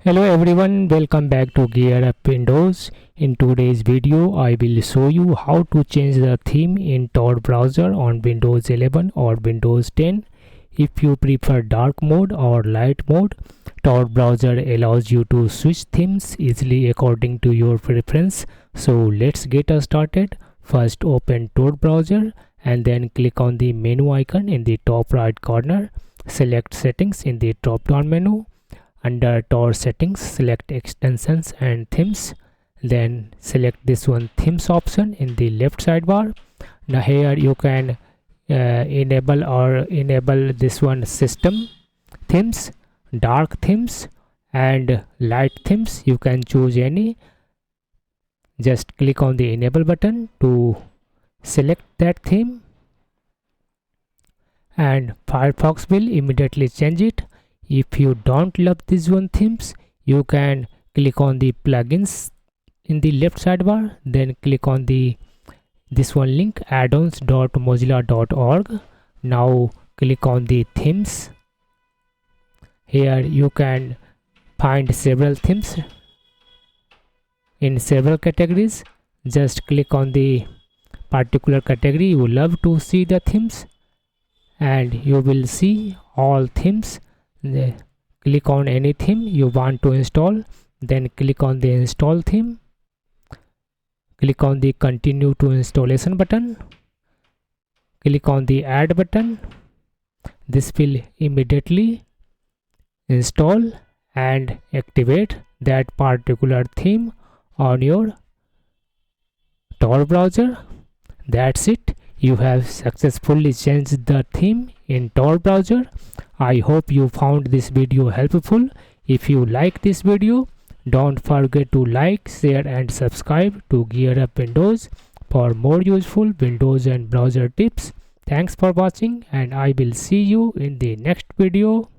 Hello everyone, welcome back to GearUpWindows. In today's video, I will show you how to change the theme in Tor Browser on Windows 11 or Windows 10. If you prefer dark mode or light mode, Tor Browser allows you to switch themes easily according to your preference. So let's get started. First open Tor Browser and then click on the menu icon in the top right corner. Select settings in the drop down menu. Under Tor settings, select extensions and themes. Then select this one themes option in the left sidebar. Now here you can enable this one system themes, dark themes and light themes. You can choose any. Just click on the enable button to select that theme and Firefox will immediately change it. If you don't love these one themes, you can click on the plugins in the left sidebar, then click on this one link addons.mozilla.org. Now click on the themes. Here you can find several themes in several categories. Just click on the particular category you love to see the themes and you will see all themes. Click on any theme you want to install, then click on the install theme. Click on the continue to installation button. Click on the add button. This will immediately install and activate that particular theme on your Tor browser. That's it. You have successfully changed the theme in Tor browser. I hope you found this video helpful. If you like this video, don't forget to like, share and subscribe to GearUpWindows for more useful Windows and browser tips. Thanks for watching and I will see you in the next video.